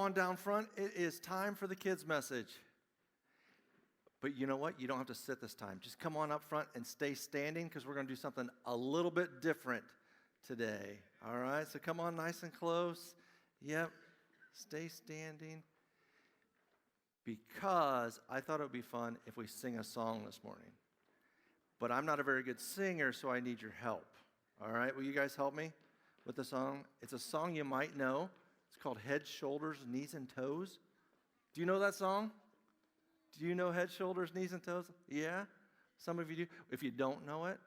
on down front. It is time for the kids' message. But you know what? You don't have to sit this time. Just come on up front and stay standing because we're going to do something a little bit different today. All right? So come on nice and close. Yep. Stay standing. Because I thought it would be fun if we sing a song this morning. But I'm not a very good singer, so I need your help. All right? Will you guys help me with the song? It's a song you might know. It's called Head, Shoulders, Knees, and Toes. Do you know that song? Do you know Head, Shoulders, Knees, and Toes? Yeah? Some of you do. If you don't know it,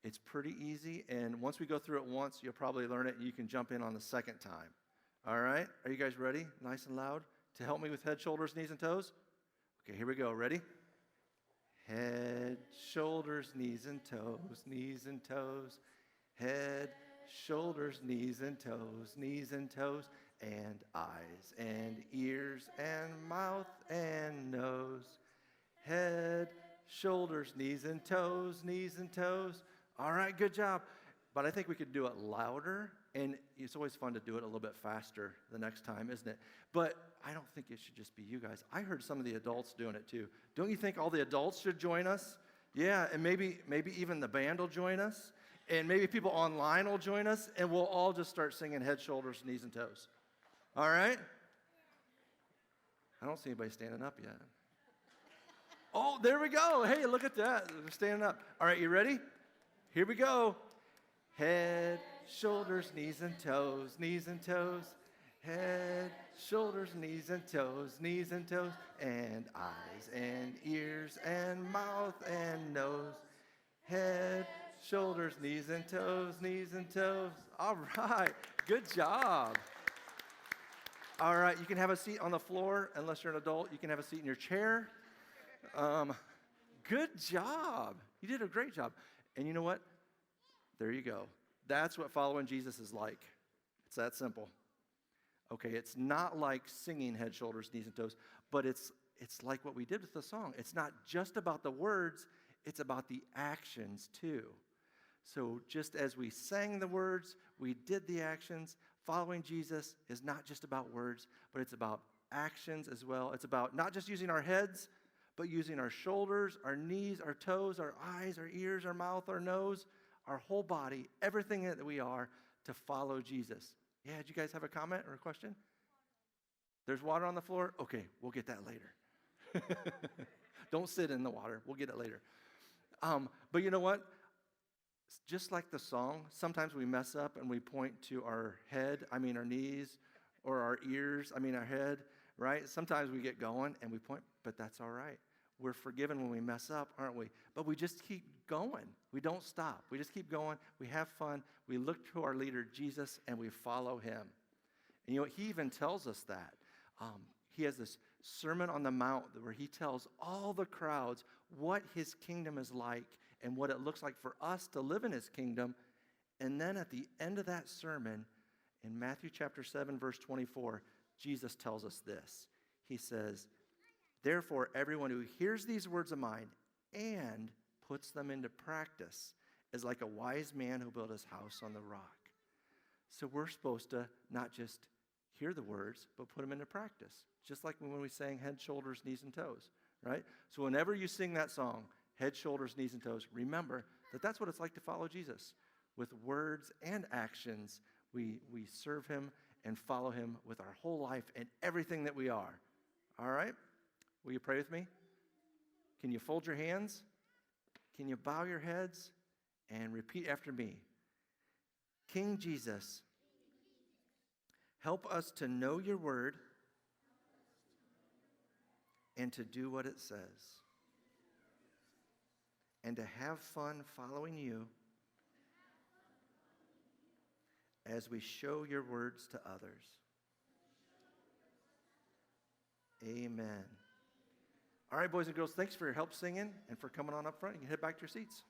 it's pretty easy. And once we go through it once, you'll probably learn it, and you can jump in on the second time. All right? Are you guys ready? Nice and loud to help me with Head, Shoulders, Knees, and Toes? Okay, here we go. Ready? Head, shoulders, knees, and toes, knees and toes. Head, shoulders, knees, and toes, knees and toes. And eyes, and ears, and mouth, and nose. Head, shoulders, knees, and toes, knees, and toes. All right, good job. But I think we could do it louder, and it's always fun to do it a little bit faster the next time, isn't it? But I don't think it should just be you guys. I heard some of the adults doing it too. Don't you think all the adults should join us? Yeah, and maybe even the band will join us, and maybe people online will join us, and we'll all just start singing Head, Shoulders, Knees, and Toes. All right? I don't see anybody standing up yet. Oh, there we go. Hey, look at that. They're standing up. All right, you ready? Here we go. Head, shoulders, knees, and toes, knees and toes. Head, shoulders, knees, and toes, knees and toes. And eyes, and ears, and mouth, and nose. Head, shoulders, knees, and toes, knees and toes. All right. Good job. All right, you can have a seat on the floor. Unless you're an adult, you can have a seat in your chair. Good job. You did a great job. And you know what? There you go. That's what following Jesus is like. It's that simple. Okay, it's not like singing Head, Shoulders, Knees, and Toes, but it's like what we did with the song. It's not just about the words, it's about the actions too. So just as we sang the words, we did the actions. Following Jesus is not just about words, but it's about actions as well. It's about not just using our heads, but using our shoulders, our knees, our toes, our eyes, our ears, our mouth, our nose, our whole body, everything that we are to follow Jesus. Yeah, did you guys have a comment or a question? There's water on the floor? Okay, we'll get that later. Don't sit in the water. We'll get it later. But you know what? Just like the song, sometimes we mess up and we point to our knees, or our ears, our head, right? Sometimes we get going and we point, but that's all right. We're forgiven when we mess up, aren't we? But we just keep going. We don't stop. We just keep going. We have fun. We look to our leader, Jesus, and we follow him. And you know, he even tells us that. He has this Sermon on the Mount where he tells all the crowds what his kingdom is like and what it looks like for us to live in his kingdom. And then at the end of that sermon, in Matthew chapter 7, verse 24, Jesus tells us this. He says, "Therefore, everyone who hears these words of mine and puts them into practice is like a wise man who built his house on the rock." So we're supposed to not just hear the words, but put them into practice. Just like when we sang Head, Shoulders, Knees, and Toes, right? So whenever you sing that song, Head, Shoulders, Knees, and Toes, remember that that's what it's like to follow Jesus. With words and actions, we serve him and follow him with our whole life and everything that we are. All right? Will you pray with me? Can you fold your hands? Can you bow your heads and repeat after me? King Jesus, help us to know your word and to do what it says, and to have fun following you as we show your words to others. Amen. All right, boys and girls, thanks for your help singing and for coming on up front. You can head back to your seats.